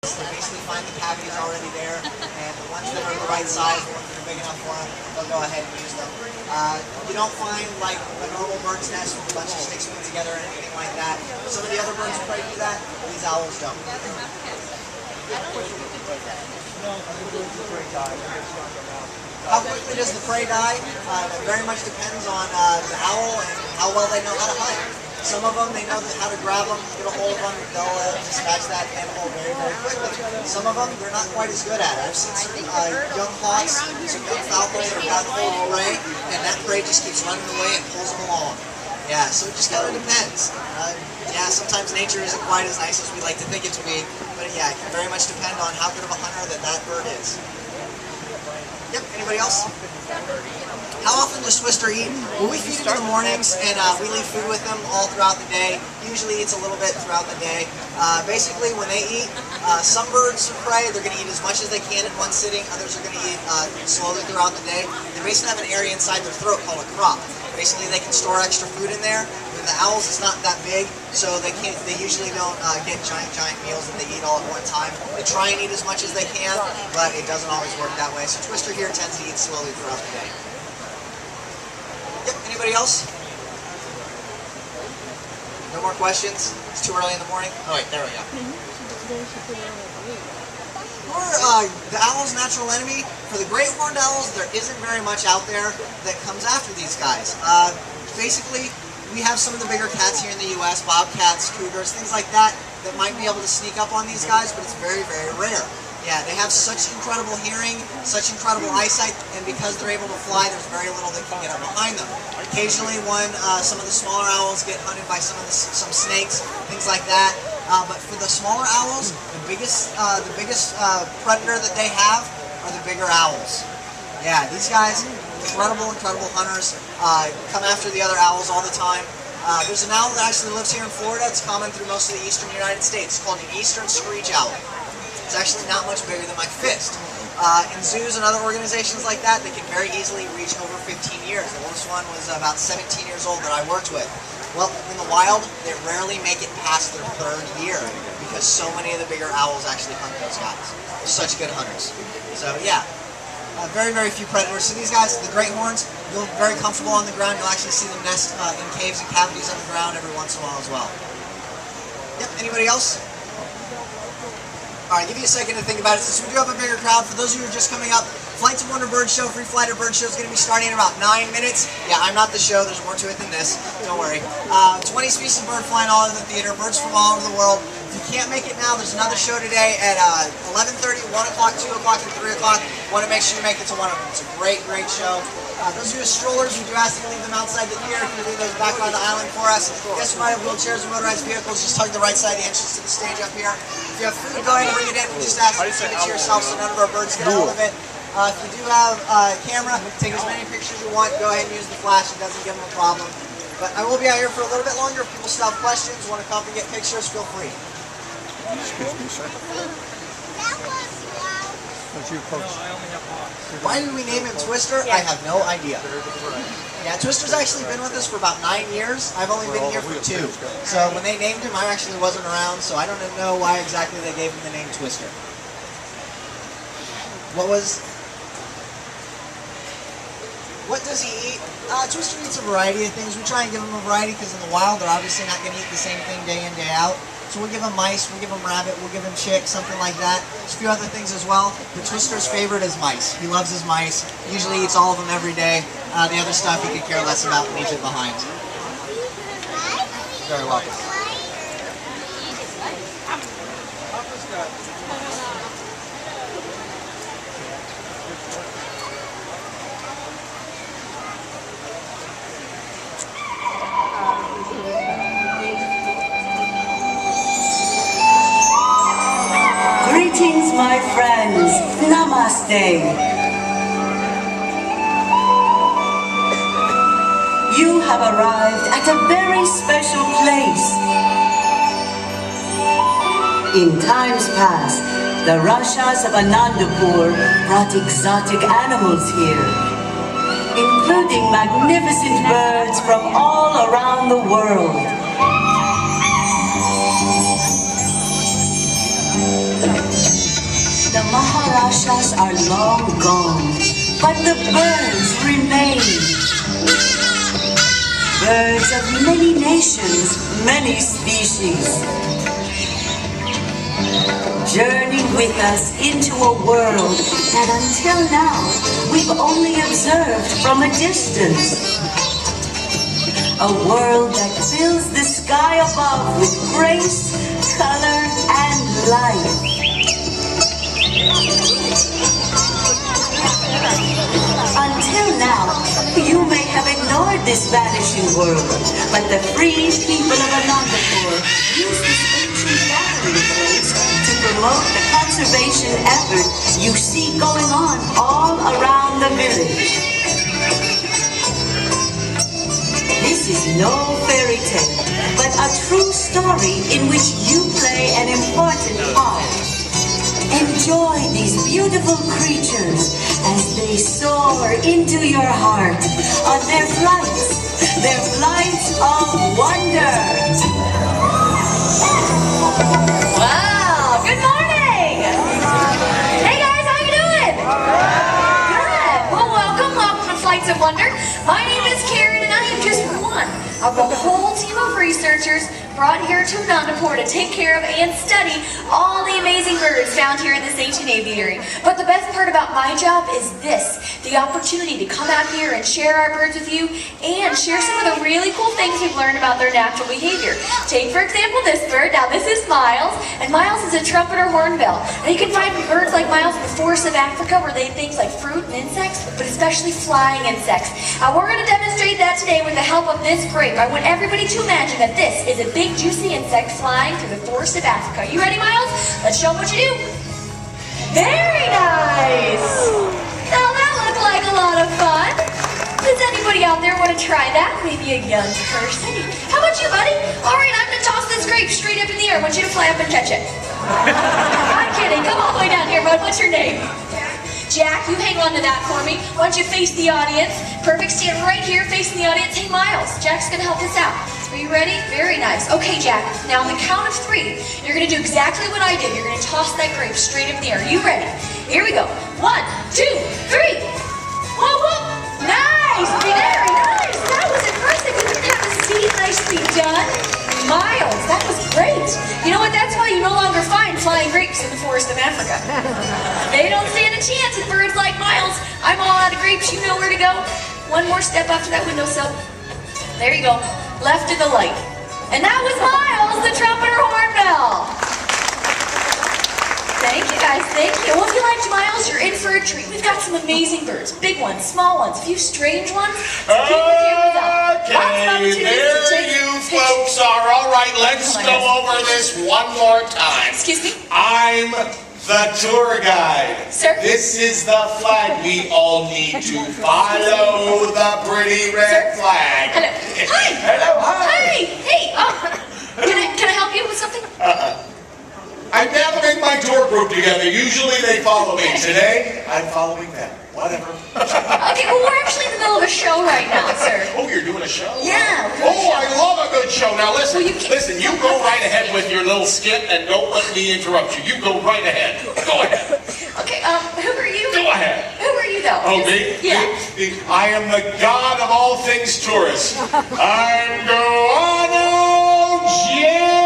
nests. They basically find the cavities already there, and the ones that are the right size, the ones that are big enough for them, they'll go ahead and use them. You don't find like a normal bird's nest with a bunch of sticks put together or anything like that. Some of the other birds of prey do that, these owls don't. How quickly does the prey die? That very much depends on the owl and how well they know how to hunt. Some of them, they know how to grab them, get a hold of them, they'll dispatch that animal very, very quickly. Some of them, they're not quite as good at it. I've seen some young hawks, some young falcons that have got hold of prey, and that prey just keeps running away and pulls them along. Yeah, so it just kind of depends. Yeah, sometimes nature isn't quite as nice as we like to think it to be, but yeah, it can very much depend on how good of a hunter that bird is. Yep, anybody else? How often does Twister eat? Well, we feed him in the mornings, and we leave food with him all throughout the day. Usually eats a little bit throughout the day. Basically, when they eat, some birds of prey, they're going to eat as much as they can in one sitting. Others are going to eat slowly throughout the day. They basically have an area inside their throat called a crop. Basically, they can store extra food in there. The owls, it's not that big, so they usually don't get giant meals that they eat all at one time. They try and eat as much as they can, but it doesn't always work that way. So Twister here tends to eat slowly throughout the day. Yep, anybody else? No more questions? It's too early in the morning? Oh wait, there we go. The owl's natural enemy, for the great horned owls, there isn't very much out there that comes after these guys. Basically, we have some of the bigger cats here in the U.S., bobcats, cougars, things like that, that might be able to sneak up on these guys, but it's very, very rare. Yeah, they have such incredible hearing, such incredible eyesight, and because they're able to fly, there's very little that can get up behind them. Occasionally, when some of the smaller owls get hunted by some snakes, things like that. But for the smaller owls, the biggest predator that they have are the bigger owls. Yeah, these guys, incredible hunters, come after the other owls all the time. There's an owl that actually lives here in Florida. It's common through most of the eastern United States. It's called an eastern screech owl. It's actually not much bigger than my fist. In zoos and other organizations like that, they can very easily reach over 15 years. The oldest one was about 17 years old that I worked with. Well, in the wild, they rarely make it past their third year because so many of the bigger owls actually hunt those guys. They're such good hunters. So yeah, very, very few predators. So these guys, the great horns, you'll be very comfortable on the ground. You'll actually see them nest in caves and cavities on the ground every once in a while as well. Yep, anybody else? Alright, give you a second to think about it. Since we do have a bigger crowd, for those of you who are just coming up, Flight to Wonder Bird Show, Free Flight of Bird Show is going to be starting in about 9 minutes. Yeah, I'm not the show. There's more to it than this. Don't worry. 20 species of bird flying all over the theater, birds from all over the world. If you can't make it now, there's another show today at 11:30, 1 o'clock, 2 o'clock, and 3 o'clock. Want to make sure you make it to one of them. It's a great, great show. Those of you with strollers, we do ask you to leave them outside the theater. If you leave those back on the island for us. Yes, you might have wheelchairs or motorized vehicles. Just hug the right side of the entrance to the stage up here. If you have food, go ahead and bring it in. We just ask you to keep it to yourself so none of our birds get a hold of it. If you do have a camera, take as many pictures you want. Go ahead and use the flash. It doesn't give them a problem. But I will be out here for a little bit longer. If people still have questions, want to come and get pictures, feel free. Excuse me, sir. That's you, folks. Why did we name him Twister? I have no idea. Yeah, Twister's actually been with us for about 9 years. I've only been here for 2. So when they named him, I actually wasn't around, so I don't know why exactly they gave him the name Twister. What does he eat? Twister eats a variety of things. We try and give him a variety because in the wild, they're obviously not going to eat the same thing day in, day out. So we'll give him mice, we'll give him rabbit, we'll give him chick, something like that. There's a few other things as well. But Twister's favorite is mice. He loves his mice. He usually eats all of them every day. The other stuff he could care less about and leaves it behind. You're very welcome. Greetings, my friends. Namaste. You have arrived at a very special place. In times past, the Rashas of Anandapur brought exotic animals here, including magnificent birds from all around the world. Rakshas are long gone, but the birds remain. Birds of many nations, many species. Journey with us into a world that until now we've only observed from a distance. A world that fills the sky above with grace, color, and life. Until now, you may have ignored this vanishing world, but the free people of Anandapur use this ancient gathering place to promote the conservation effort you see going on all around the village. This is no fairy tale, but a true story in which you play an important part. Enjoy these beautiful creatures as they soar into your heart on their flights of wonder. Wow, good morning! Hey guys, how you doing? Good. Well, welcome to Flights of Wonder. My name is Karen and I am just one of the whole team of researchers brought here to Anandapur to take care of and study all the amazing birds found here in this ancient aviary. But the best part about my job is this, the opportunity to come out here and share our birds with you and share some of the really cool things we've learned about their natural behavior. Take, for example, this bird. Now, this is Miles, and Miles is a trumpeter hornbill. And you can find birds like Miles in the forests of Africa where they eat things like fruit and insects, but especially flying insects. We're going to demonstrate that today with the help of this grape. I want everybody to imagine that this is a big juicy insect flying through the forests of Africa. You ready, Miles? Let's show them what you do. Very nice. Now that looked like a lot of fun. Does anybody out there want to try that? Maybe a young person. How about you, buddy? All right, I'm going to toss this grape straight up in the air. I want you to fly up and catch it. I'm kidding. Come all the way down here, bud. What's your name? Jack, you hang on to that for me. Why don't you face the audience? Perfect, stand right here facing the audience. Hey, Miles, Jack's gonna help us out. Are you ready? Very nice. Okay, Jack, now on the count of 3, you're gonna do exactly what I did. You're gonna toss that grape straight up in the air. Are you ready? Here we go. 1, 2, 3. Whoa, whoa. Nice, very nice. That was impressive. You didn't have a seat. Nicely done. Miles, that was great. You know what? That's why you no longer find flying grapes in the forest of Africa. They don't stand a chance with birds like Miles. I'm all out of grapes. You know where to go. One more step up to that windowsill. There you go. Left of the light. And that was Miles, the trumpeter hornbill. Thank you, guys. Thank you. Well, if you liked Miles, you're in for a treat. We've got some amazing birds. Big ones, small ones, a few strange ones. So keep the cameras up. Okay, there you folks are. All right, let's go over this one more time. Excuse me? I'm the tour guide. Sir? This is the flag. We all need to follow the pretty red flag. Hello. Hi. Hello, hi. Hi. Hey, can I help you with something? I'm gathering my tour group together. Usually they follow me. Today, I'm following them. Whatever. Okay, well, we're actually in the middle of a show right now, sir. Oh, you're doing a show? Yeah. Oh, I love a good show. Now listen, Well, you can't- listen, you go right ahead with your little skit and don't let me interrupt you. You go right ahead. Go ahead. Okay, who are you? Go ahead. Who are you, though? Oh, me? Yeah. I am the god of all things tourists. I'm Guano Joe.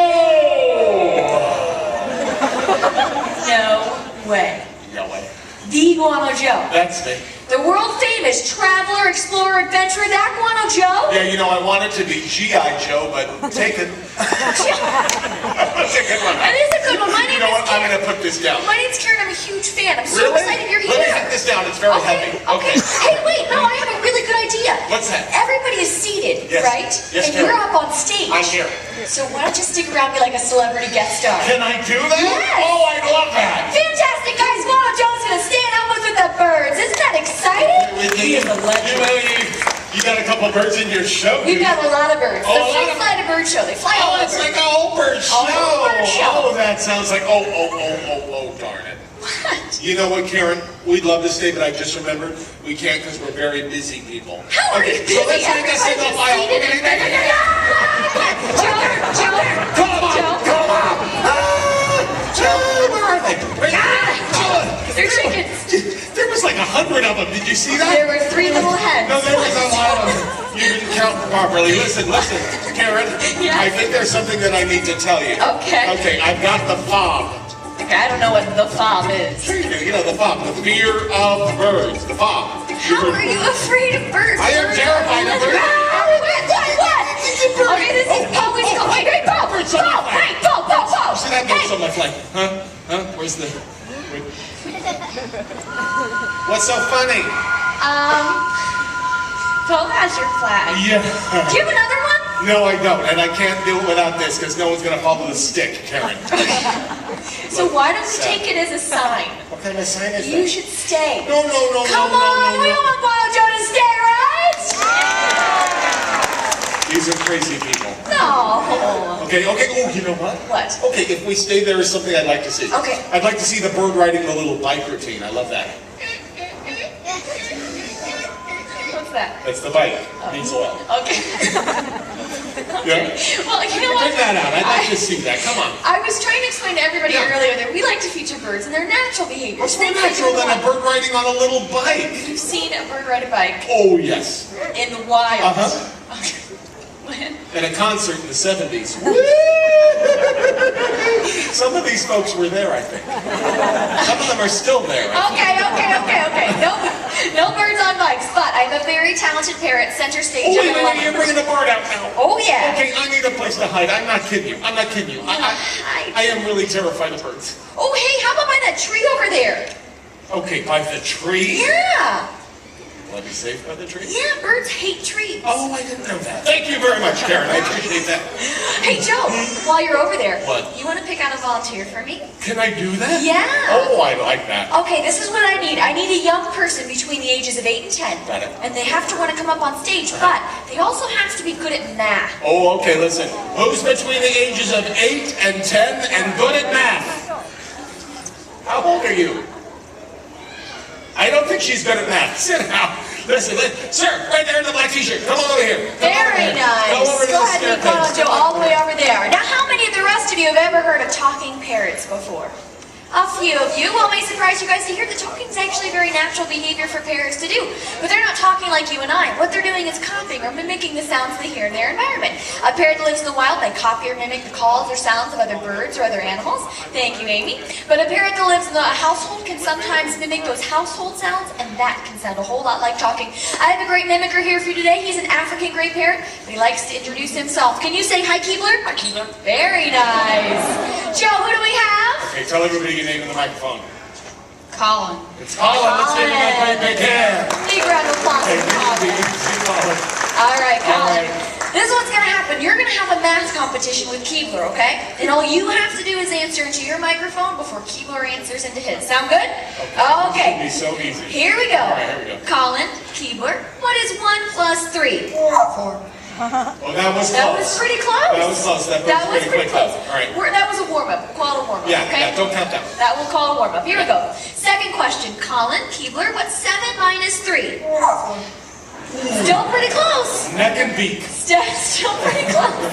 No way. No way. The Guano Joe. That's me. The world famous traveler, explorer, adventurer, that Guano Joe? Yeah, you know, I wanted to be G.I. Joe, but taken. That's a good one. That is a good one. My You name know is what? I'm Karen. going to put this down. My name's Karen. I'm a huge fan. I'm so Really? excited you're here. Let me put this down. It's very heavy. Okay. Hey, wait. No, I have a really good idea. What's that? Everybody is seated, Yes. right? Yes, and Karen. you're up on stage. I'm here. So why don't you stick around and be like a celebrity guest star? Can I do that? Yes. Oh, I love that. Fantastic, guys. Guano Joe's going to stand up with the birds. Isn't that exciting? He is a legend. You got a couple birds in your show. We've got a lot of birds. Oh, The a lot Free of- Flight of Bird Show. They fly all Oh, over. it's like a whole bird show. A whole bird show. Oh, that sounds like, oh, darn it. What? You know what, Karen? We'd love to stay, but I just remembered we can't because we're very busy people. How are you Okay, busy? so let's make a single Everybody's file. seated Okay, and- Joe. Come on, Joe. come on. Joe, where are they? They're chickens. There was like 100 of them. Did you see that? There were 3 little hens. No, there was a lot of them. You didn't count properly. Listen, Karen. Yes? I think there's something that I need to tell you. Okay. Okay, I've got the fob. Okay, I don't know what the fob is. You know, the fob, the fear of birds, the fob. How are you afraid of birds? I am terrified of birds. What? Okay, this is always go. Wait, go. Birds on my flag. Hey, go. See that bird's on my flag? Huh? Where's the... What's so funny? Bo has your flag. Yeah. Do you have another one? No, I don't, and I can't do it without this because no one's gonna follow the stick, Karen. So why don't we take it as a sign? What kind of sign is You that? should stay. No. Come on, we don't want Wild Joe to stay, right? These are crazy people. No. Okay. Oh, you know what? What? Okay, if we stay there is something I'd like to see. Okay. I'd like to see the bird riding the little bike routine. I love that. What's that? That's the bike. Needs oil. Okay. Yeah? Well, you know what? Bring that out. I'd like to see that. Come on. I was trying to explain to everybody Yeah. earlier that we like to feature birds and their natural behavior. What's more natural than a bird riding on a little bike? You've seen a bird ride a bike Oh, yes. in the wild. Uh-huh. Okay. When? At a concert in the 70s. Some of these folks were there, I think. Some of them are still there. Okay. No birds on bikes, but I have a very talented parrot center stage. Oh, I'm wait, gonna let- you're bringing the bird out now. Oh, yeah. Okay, I need a place to hide. I'm not kidding you. I am really terrified of birds. Oh, hey, how about by that tree over there? Okay, by the tree? Yeah. Will I be safe by the tree? Yeah, birds hate trees. Oh, I didn't know that. Thank you very much, Karen. I appreciate that. Hey, Joe, while you're over there, What? you want to pick out a volunteer for me? Can I do that? Yeah. Oh, I like that. Okay, this is what I need. I need a young person between the ages of 8 and 10. Got it. And they have to want to come up on stage, but they also have to be good at math. Oh, okay, listen. Who's between the ages of 8 and 10 and good at math? How old are you? I don't think she's good at math. Sit down. Listen, sir, right there in the black t-shirt. Come over here. Come over Very here. nice. Go over to Go the ahead and staircase. meet Joe all the way over there. Now, how many of the rest of you have ever heard of talking parrots before? A few of you. Well, it may surprise you guys to hear that talking is actually very natural behavior for parrots to do. But they're not talking like you and I. What they're doing is copying or mimicking the sounds they hear in their environment. A parrot that lives in the wild may copy or mimic the calls or sounds of other birds or other animals. Thank you, Amy. But a parrot that lives in a household can sometimes mimic those household sounds, and that can sound a whole lot like talking. I have a great mimicker here for you today. He's an African gray parrot, but he likes to introduce himself. Can you say hi, Keebler? Hi, Keebler. Very nice. Joe, who do we have? Okay, tell everybody your name in the microphone. Colin. It's Colin. Let's give him a great big hand. Big round of applause Hey, for Colin. Colin. All right, Colin. right. This is what's going to happen. You're going to have a math competition with Keebler, okay? And all you have to do is answer into your microphone before Keebler answers into his. Sound good? Okay. It's so easy. Here we go. All right, here we go. Colin, Keebler, what is 1 plus 3? 4. Oh, that was close. That was pretty close. That was close. That was pretty close. All right. That was a warm-up. Call it a warm-up, Yeah, okay? yeah, don't count that. That will call a warm-up. Here we go. Second question. Colin, Keebler, what's 7 minus 3? Still pretty close. Neck and beak. Still pretty close.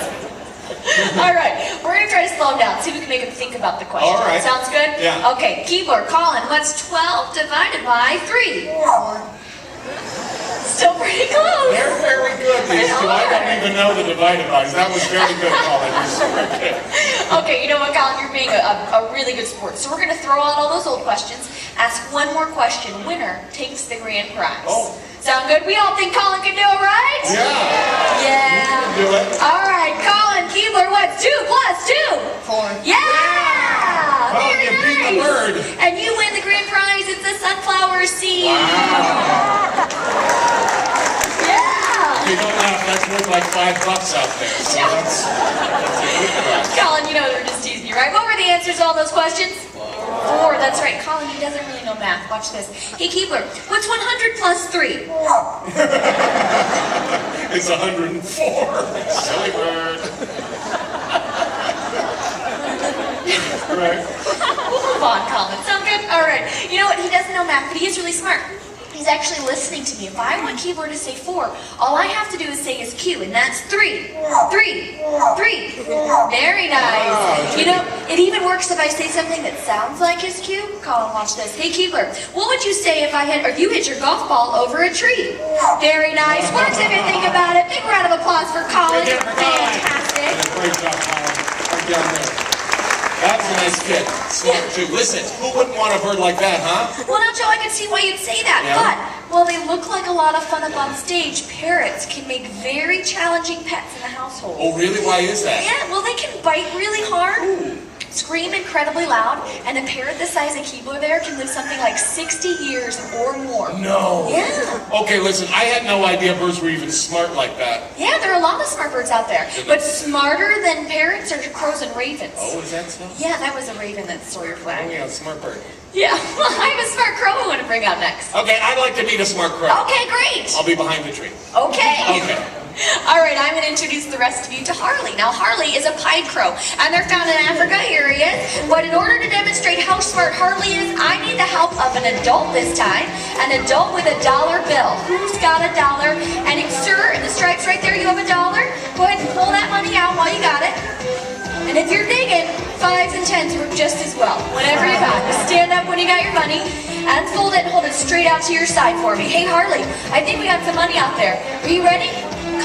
All right, we're going to try to slow him down, see if we can make him think about the question. All right. Sounds good? Yeah. Okay, Keebler, Colin, what's 12 divided by 3? 4. Still pretty close. They're very good, these two. I don't even know the divided bys. That was very good, Colin. You're super good. Okay, you know what, Colin? You're being a really good sport. So we're going to throw out all those old questions, ask one more question. Winner takes the grand prize. Oh. Sound good? We all think Colin can do it, right? Yeah. Yeah. Do it. All right, Colin Keebler, what's 2 plus 2? 4. Yeah! Oh, Very you beat the nice. bird. And you win the grand prize. It's a sunflower seed. Yeah! You don't laugh. That's worth like $5 out there. So that's a good prize. Colin, you know they're just teasing you, right? What were the answers to all those questions? 4. That's right. Colin, he doesn't really know math. Watch this. Hey, Keebler, what's 100 plus 3? It's 104. Silly bird. Right. We'll move on, Colin. Sound good? All right. You know what? He doesn't know math, but he is really smart. He's actually listening to me. If I want Keebler to say 4, all I have to do is say his cue, and that's 3, 3, 3. Very nice. You know, it even works if I say something that sounds like his cue. Colin, watch this. Hey, Keebler, what would you say if you hit your golf ball over a tree? Very nice. Works if you think about it. Big round of applause for Colin. Fantastic. Great job, Colin. Right down there. That's a nice kid. Smart too. Listen, who wouldn't want a bird like that, huh? Well, now, Joe, I can see why you'd say that. Yeah. But while they look like a lot of fun up on stage, parrots can make very challenging pets in the household. Oh, really? Why is that? Yeah, well, they can bite really hard, scream incredibly loud, and a parrot the size of Keebler there can live something like 60 years or more. No. Yeah. Okay, listen, I had no idea birds were even smart like that. Yeah, there are a lot of smart birds out there, but smarter than parrots are crows and ravens. Oh, is that so? Yeah, that was a raven that stole your Oh, flag. yeah, smart bird. Yeah, well, I have a smart crow I want to bring out next. Okay, I'd like to meet a smart crow. Okay, great. I'll be behind the tree. Okay. Okay. All right, I'm going to introduce the rest of you to Harley. Now, Harley is a pied crow, and they're found in Africa. Here he is. But in order to demonstrate how smart Harley is, I need the help of an adult this time. An adult with a dollar bill. Who's got a dollar? And sir, in the stripes right there, you have a dollar. Go ahead and pull that money out while you got it. And if you're digging, 5s and 10s work just as well. Whatever you got. Just stand up when you got your money and fold it and hold it straight out to your side for me. Hey, Harley, I think we got some money out there. Are you ready?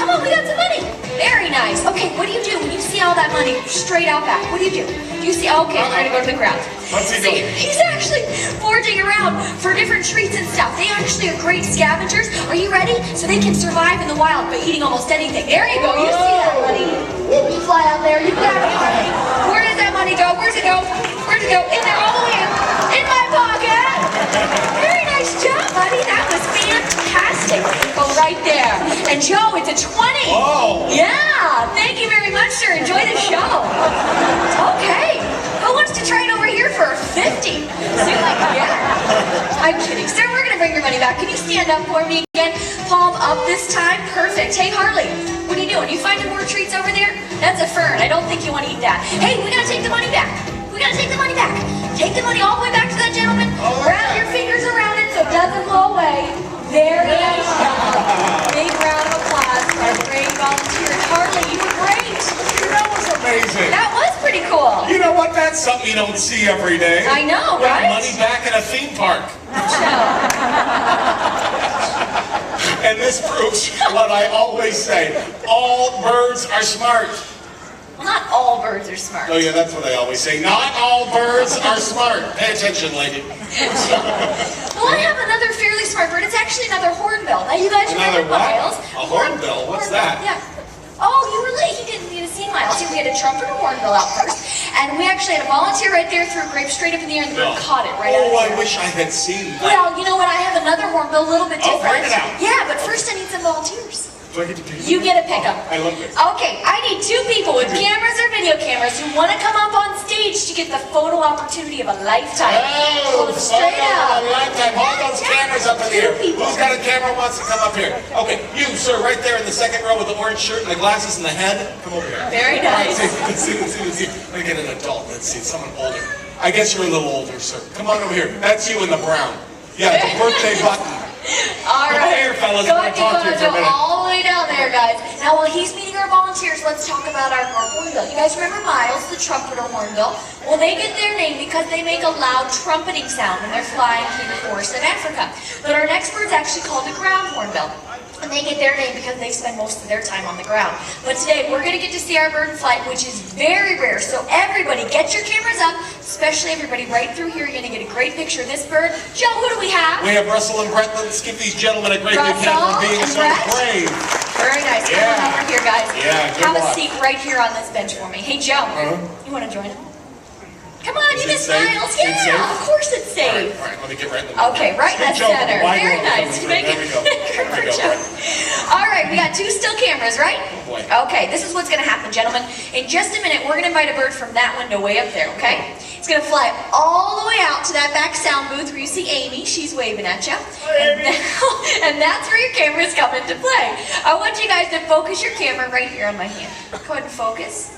Come on, we got some money. Very nice. Okay, what do you do when you see all that money straight out back? What do you do? Do you see? Okay, we're gonna go to the ground. What's he See, doing? he's actually foraging around for different treats and stuff. They actually are great scavengers. Are you ready? So they can survive in the wild by eating almost anything. There you go. You see that money? You fly out there. You grab your money. Where does that money go? Where's it go? Where's it go? In there, all the way in my pocket. Very nice job, buddy. That was fantastic. Go right there. And Joe, it's a 20. Oh. Yeah. Thank you very much, sir. Enjoy the show. Okay. Who wants to try it over here for a 50? Seems like, yeah. I'm kidding. Sir, we're going to bring your money back. Can you stand up for me again? Palm up this time. Perfect. Hey, Harley, what are you doing? You finding more treats over there? That's a fern. I don't think you want to eat that. Hey, we got to take the money back. We got to take the money back. Take the money all the way back to that gentleman. Wrap your fingers around it so it doesn't blow away. Very nice job. Big round of applause for our great volunteers. Harley, you were great. That was amazing. That was pretty cool. You know what? That's something you don't see every day. I know, Got right? money back in a theme park. And this proves what I always say. All birds are smart. Well, not all birds are smart. Oh yeah, that's what I always say. Not all birds are smart. Pay attention, lady. Well, I have another fairly smart bird. It's actually another hornbill. Now, you guys Another remember what? Miles? A hornbill? What's that? Yeah. Oh, you were late. He didn't even see Miles. See, we had a trumpeter hornbill out first, and we actually had a volunteer right there, threw a grape straight up in the air, and the bird caught it right out of Oh, the I air. wish I had seen that. Well, you know what? I have another hornbill, a little bit Oh, different. bring it out. Yeah, but first I need some volunteers. Do I get to pick You get a pickup. I love this. Okay, I need 2 people with cameras or video cameras who want to come up on stage to get the photo opportunity of a lifetime. Oh, Hold them straight photo of out. a lifetime. Hold those cameras up in the air. 2 people. Who's got a camera wants to come up here? Okay, you, sir, right there in the second row with the orange shirt and the glasses and the head. Come over here. Very All right, nice. let's see. Let me get an adult. Let's see, someone older. I guess you're a little older, sir. Come on over here. That's you in the brown. Yeah, the birthday button. All Come right. here, fellas. Go I ahead, want to talk to you for a minute. all the way down there, guys. Now, while he's meeting our volunteers, let's talk about our hornbill. You guys remember Miles, the trumpeter hornbill? Well, they get their name because they make a loud trumpeting sound when they're flying through the forests of Africa. But our next bird's actually called the ground hornbill. And they get their name because they spend most of their time on the ground. But today, we're going to get to see our bird in flight, which is very rare. So everybody, get your cameras up, especially everybody right through here. You're going to get a great picture of this bird. Joe, who do we have? We have Russell and Brett. Let's give these gentlemen a great big hand for being Russell so and Brett. brave. Very nice. Come Yeah. on over here, guys. Yeah, good Have a luck. seat right here on this bench for me. Hey, Joe, you want to join him? Come on, Is you it miss safe? Miles. Is it Yeah, safe? of course it's All right, safe. all right, let me get right in the middle. Okay, right in Good that job with center. the wide Very world nice. coming through. Make There it we go. There we good go. job. All right, we got 2 still cameras, right? boy. Okay, this is what's going to happen, gentlemen. In just a minute, we're going to invite a bird from that window way up there, okay? It's going to fly all the way out to that back sound booth where you see Amy. She's waving at you. And that's where your cameras come into play. I want you guys to focus your camera right here on my hand. Go ahead and focus.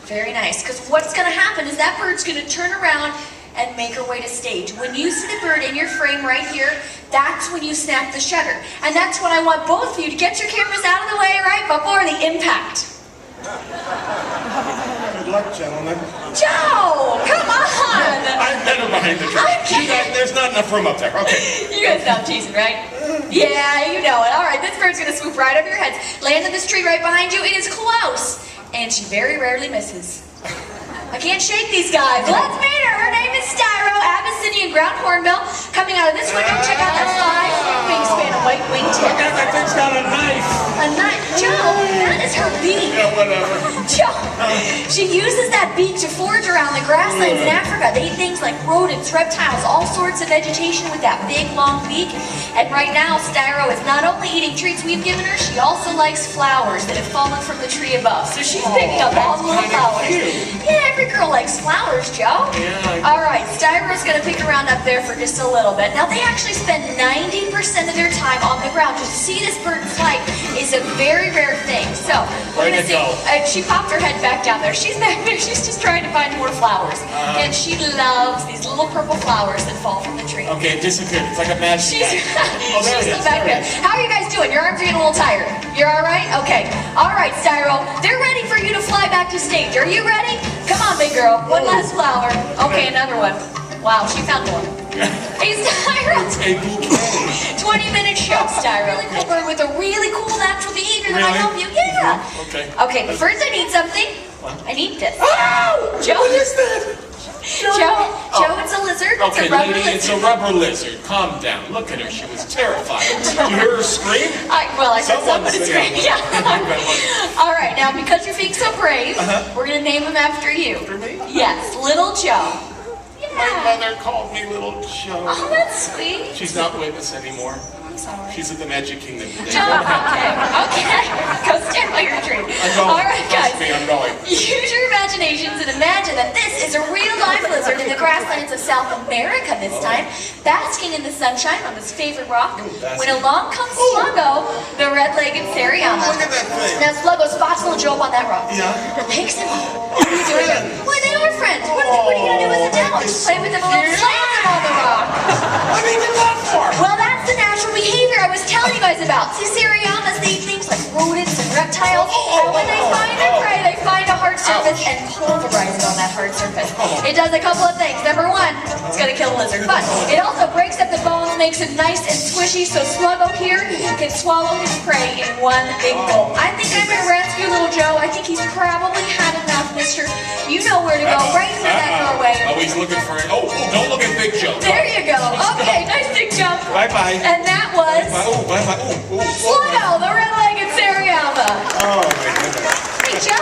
Very nice, because what's going to happen is that bird's going to turn around and make her way to stage. When you see the bird in your frame right here, that's when you snap the shutter. And that's when I want both of you to get your cameras out of the way right before the impact. Good luck, gentlemen. Joe, come on! I'm better behind the tree. There's not enough room up there. Okay. You guys stop teasing, right? Yeah, you know it. All right, this bird's gonna swoop right over your heads, land in this tree right behind you. It is close, and she very rarely misses. I can't shake these guys. Let's meet her. Her name is Styro, Abyssinian ground hornbill. Coming out of this window, check out that 5 wingspan of white wingtip. That thing's got a knife. A knife. Joe, that is her beak. Yeah, whatever. Joe, she uses that beak to forage around the grasslands in Africa. They eat things like rodents, reptiles, all sorts of vegetation with that big, long beak. And right now, Styro is not only eating treats we've given her, she also likes flowers that have fallen from the tree above. So she's picking up all the little flowers. Yeah, every girl likes flowers, Joe. Yeah. All right, Styro's gonna pick around up there for just a little bit. Now, they actually spend 90% of their time on the ground. To see this bird in flight is a very rare thing. So, we're gonna see. She popped her head back down there. She's back there. She's just trying to find more flowers. And she loves these little purple flowers that fall from the tree. Okay, it disappeared. It's like a magic. She's Oh, there it still is. back there. How are you guys doing? Your arms are getting a little tired. You're all right? Okay. All right, Styro. They're ready for you to fly back to stage. Are you ready? Come on, big girl. One last flower. Okay, another one. Wow, she found one. Hey, Styro. A bouquet. 20-minute show, Styro. Really cool bird with a really cool natural behavior that I Really? help you. Yeah. Okay. Okay, but first I need something. I need this. Oh! Joe. What is that? Joe, it's a lizard. Okay, it's a rubber lady, lizard. it's a rubber lizard. Calm down. Look at her. She was terrified. Did you hear her scream? I said Someone's somebody's singing. great. Yeah. All right, now because you're being so brave, we're gonna name him after you. After me? Yes, Little Joe. My Yeah. mother called me Little Joe. Oh, that's sweet. She's not with us anymore. I'm sorry. She's at the Magic Kingdom today. Joe, okay. Go stand by your tree. I'm going. All right, guys. Trust me, I'm going. Use your imaginations and imagine that this is a real life lizard in the grasslands of South America this time, basking in the sunshine on his favorite rock. When along comes Sluggo, the red-legged Seriama. Look at that thing. Now Sluggo spots little Joe up on that rock. Yeah. Picks him up. What are you doing here? Well, they are friends. What are you gonna do with him now? Just play with him a little, slam him on the rock. What do you do that for? Well, that's the natural behavior I was telling you guys about. See, Seriamas, they eat things like rodents and reptiles, and when they find their prey, they find a hard surface and pulverize it on that hard surface. It does a couple of things. Number one, it's gonna kill a lizard, but it also breaks up the bones, makes it nice and squishy, so Sluggo here can swallow his prey in one big gulp. I think I'm gonna rescue little Joe. I think he's probably had enough, mister. You know where to go, right through that doorway. Oh, he's looking for it. Oh, don't look at Big Joe. There you go. Okay, nice big jump. Bye-bye. And that was Bye-bye. Sluggo, the red-legged Seriama. Oh, my goodness. Hey, Joe.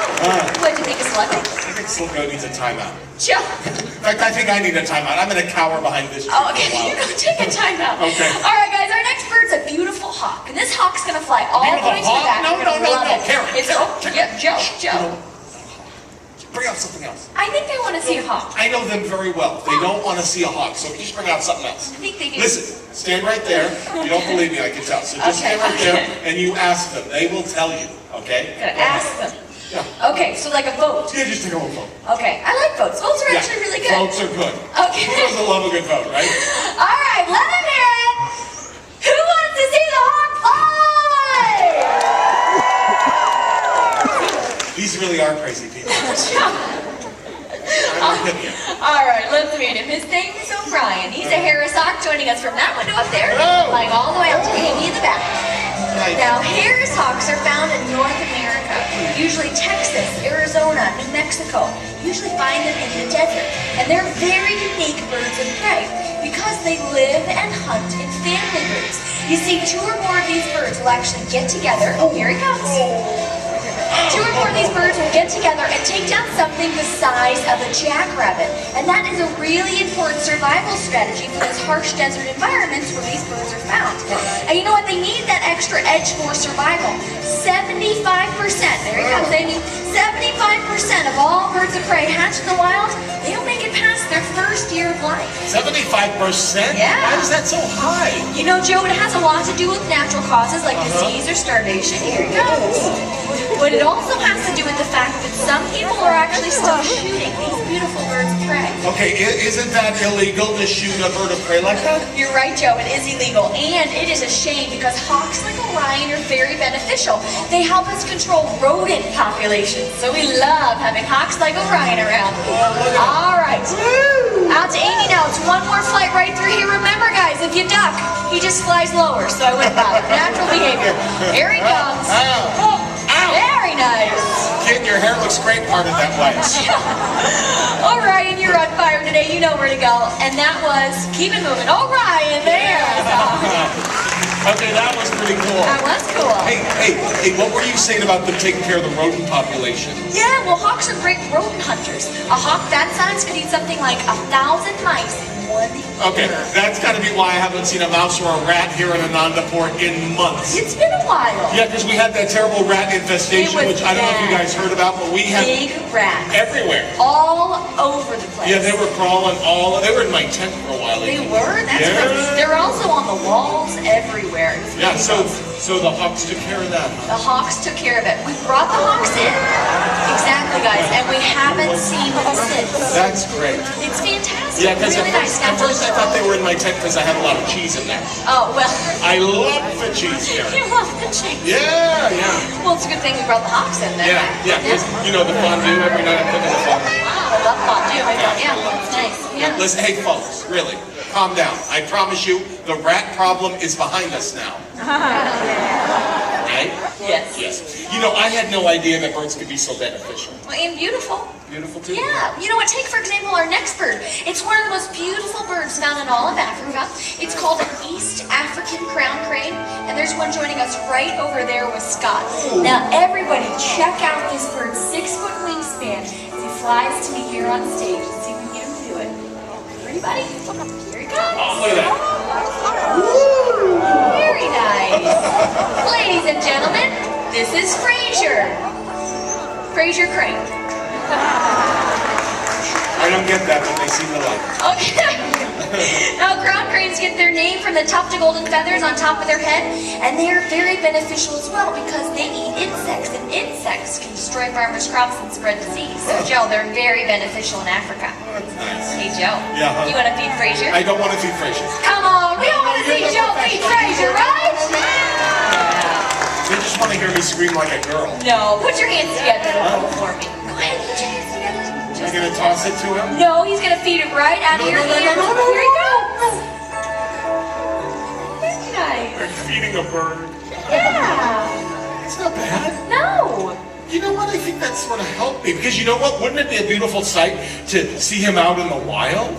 What'd you think of Sluggo? I think Sluggo needs a timeout. Joe. In fact, I think I need a timeout. I'm going to cower behind this tree Oh, for a okay. while. You go take a time out. Okay. All right, guys. Our next bird's a beautiful hawk, and this hawk's gonna fly all the way to the Beautiful back. hawk? You're gonna No, love it. Karen, It's Karen. Yep, Joe. Bring out something else. I think they want to see a hawk. I know them very well. They don't want to see a hawk, so just bring out something else. I think they do. Listen, stand right there. You don't believe me, I can tell. So just Okay, stand right there okay. and you ask them. They will tell you, okay? Gotta ask them. Yeah. Okay, so like a boat. Yeah, just take a whole vote. Okay, I like boats. Boats are actually really good. Votes are good. Okay. Who doesn't love a good vote, right? All right, let them hear it. Who wants to see the hawk fly? These really are crazy people. All right, let's meet him. His name is O'Brien. He's a Harris hawk joining us from that window up there, flying all the way up to Amy in the back. Now, Harris hawks are found in North America, usually Texas, Arizona, New Mexico. You usually find them in the desert, and they're very unique birds of prey because they live and hunt in family groups. You see, 2 or more of these birds will actually get together. Oh, here he comes. 2 or more of these birds will get together and take down something the size of a jackrabbit. And that is a really important survival strategy for those harsh desert environments where these birds are found. And you know what? They need that extra edge for survival. 75%, there you go, Amy, 75% of all birds of prey hatched in the wild, they don't make it past their first year of life. 75%? Yeah. Why is that so high? You know, Joe, it has a lot to do with natural causes like disease or starvation. Here it goes. But it also has to do with the fact that some people are actually still shooting these beautiful birds of prey. Okay, isn't that illegal to shoot a bird of prey like that? You're right, Joe, it is illegal. And it is a shame because hawks like Orion are very beneficial. They help us control rodent populations. So we love having hawks like Orion around. All right. Out to Amy now. It's one more flight right through here. Remember, guys, if you duck, he just flies lower. So I wouldn't bother. Natural behavior. Here he comes. Ow! Very nice. Kid, your hair looks great parted that way. Orion, you're on fire today. You know where to go. And that was, keep it moving. Orion, there. Okay, that was pretty cool. That was cool. Hey, what were you saying about them taking care of the rodent population? Yeah, well, hawks are great rodent hunters. A hawk that size could eat something like 1,000 mice in one year. Okay, that's got to be why I haven't seen a mouse or a rat here in Anandapur in months. It's been a while. Yeah, because we had that terrible rat infestation, It was which I don't know if you bad. guys heard about, but we had Big rats. everywhere. All over the place. Yeah, they were crawling they were in my tent for a while. They were? That's Yeah. right. They were also on the walls everywhere. It was Yeah, really so the hawks took care of that. The hawks took care of it. We brought the hawks in. Exactly, guys. And we haven't seen them since. That's great. It's fantastic. Yeah, because really nice. at first I thought they were in my tent because I had a lot of cheese in there. Oh, well. I love the cheese here. You love the cheese. Yeah. Well, it's a good thing we brought the hawks in there. Yeah, because, you know, the fondue, every night I'm cooking the fondue. Wow, I love fondue. Yeah, that's nice. Yeah. Listen, hey folks, really, calm down. I promise you, the rat problem is behind us now. Right? Yes. Yes. You know, I had no idea that birds could be so beneficial. Well, and beautiful. Beautiful too? Yeah. You know what? Take, for example, our next bird. It's one of the most beautiful birds found in all of Africa. It's called an East African crown crane. And there's one joining us right over there with Scott. Now, everybody, check out this bird's 6-foot wingspan as he flies to me here on stage. Let's see if we can get him to do it. Ready, buddy? Here he comes. Oh, look at that. Very nice. Ladies and gentlemen, this is Fraser. Fraser Crane. I don't get that, but they seem to like it. Okay. Now, crown cranes get their name from the tufted golden feathers on top of their head, and they are very beneficial as well because they eat insects, and insects can destroy farmers' crops and spread disease. So, Joe, they're very beneficial in Africa. That's nice. Hey, Joe. Yeah, huh? You want to feed Fraser? I don't want to feed Fraser. Come on, we all want to see Joe feed Fraser, right? They just want to hear me scream like a girl. No, put your hands together for me. Go ahead, put your hands together. Am I going to toss it to him? No, he's gonna feed it right out of your ear. Here he goes. Very nice. They're feeding a bird. Yeah. It's not bad. No. You know what? I think that sort of helped me. Because you know what? Wouldn't it be a beautiful sight to see him out in the wild?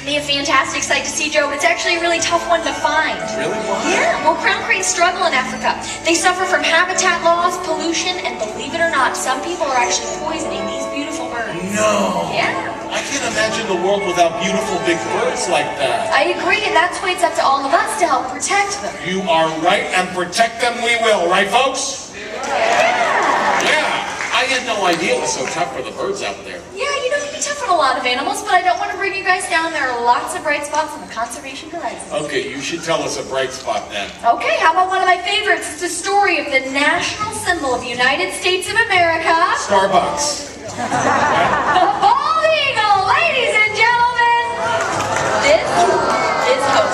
It'd be a fantastic sight to see, Joe, but it's actually a really tough one to find. Really? Why? Yeah, well, crown cranes struggle in Africa. They suffer from habitat loss, pollution, and believe it or not, some people are actually poisoning these beautiful birds. No. Yeah. I can't imagine the world without beautiful big birds like that. I agree, and that's why it's up to all of us to help protect them. You are right, and protect them we will. Right, folks? Yeah. I had no idea it was so tough for the birds out there. Yeah, you know, it can be tough on a lot of animals, but I don't want to bring you guys down. There are lots of bright spots on the conservation horizon. Okay, you should tell us a bright spot then. Okay, how about one of my favorites? It's the story of the national symbol of the United States of America, Starbucks. the bald eagle, ladies and gentlemen. This is Hope.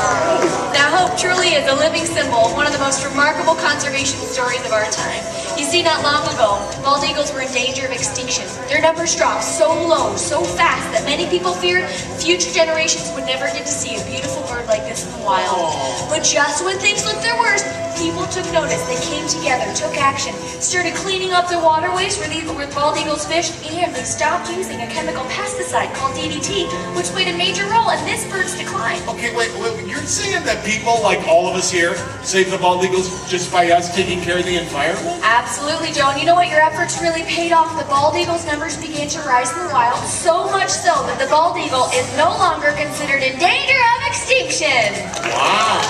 Now, Hope truly is a living symbol of one of the most remarkable conservation stories of our time. You see, not long ago, bald eagles were in danger of extinction. Their numbers dropped so low, so fast, that many people feared future generations would never get to see a beautiful bird like this in the wild. But just when things looked their worst, people took notice. They came together, took action, started cleaning up the waterways where bald eagles fished, and they stopped using a chemical pesticide called DDT, which played a major role in this bird's decline. Okay, wait, you're saying that people like all of us here save the bald eagles just by us taking care of the environment? Absolutely, Joe. And you know what? Your efforts really paid off. The bald eagle's numbers began to rise in the wild, so much so that the bald eagle is no longer considered in danger of extinction. Wow.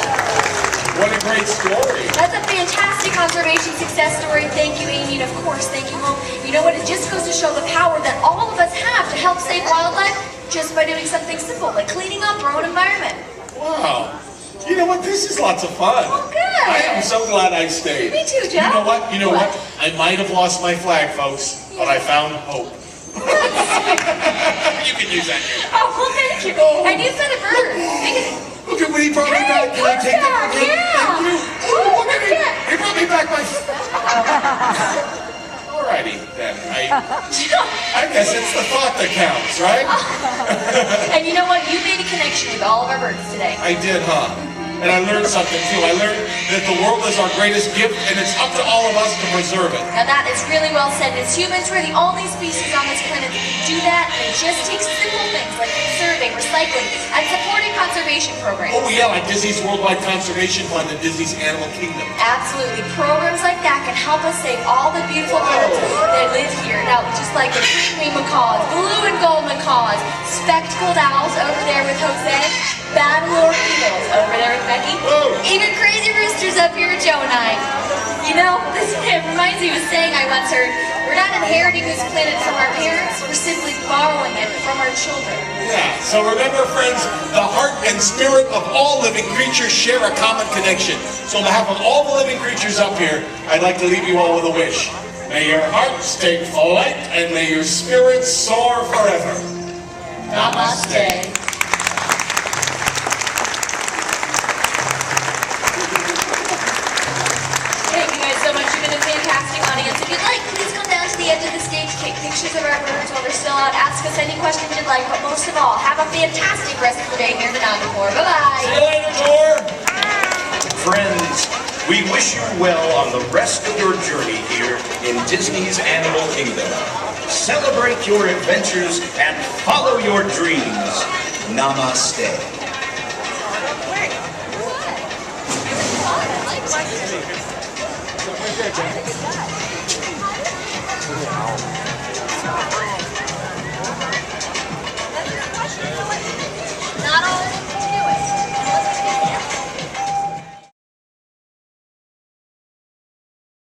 What a great story. That's a fantastic conservation success story. Thank you, Amy, and of course, thank you, Hope. You know what? It just goes to show the power that all of us have to help save wildlife just by doing something simple, like cleaning up our own environment. Wow. You know what? This is lots of fun. Oh, good. I am so glad I stayed. Me too, Joe. You know what? You know what? What? I might have lost my flag, folks, but I found hope. You can use that here. Oh, well, thank you. And you said a bird. Look at when he brought me back. Can I take that from him? Yeah. Thank you. Ooh, Look at look him. at- He brought me back my... Alrighty, then. I guess it's the thought that counts, right? And you know what? You made a connection with all of our birds today. I did, huh? And I learned something too. I learned that the world is our greatest gift, and it's up to all of us to preserve it. Now that is really well said. As humans, we're the only species on this planet that can do that, and it just takes simple things like conserving, recycling, and supporting conservation programs. Oh yeah, like Disney's Worldwide Conservation Fund and Disney's Animal Kingdom. Absolutely. Programs like that can help us save all the beautiful birds that live here. Now, just like the green macaws, blue and gold macaws, spectacled owls over there with Jose, battle eagles over there with Becky, Whoa. even crazy roosters up here with Joe and I. You know, this it reminds me of a saying I once heard, we're not inheriting this planet from our parents, we're simply borrowing it from our children. Yeah, so remember friends, the heart and spirit of all living creatures share a common connection. So on behalf of all the living creatures up here, I'd like to leave you all with a wish. May your hearts take flight and may your spirits soar forever. Namaste. Thank you guys so much. You've been a fantastic audience. If you'd like, please come down to the edge of the stage, take pictures of our birds while they're still out, ask us any questions you'd like, but most of all, have a fantastic rest of the day here at Anandapur. Bye-bye. See you later, Tor. Friends, we wish you well on the rest of your journey here in Disney's Animal Kingdom. Celebrate your adventures and follow your dreams. Namaste. I like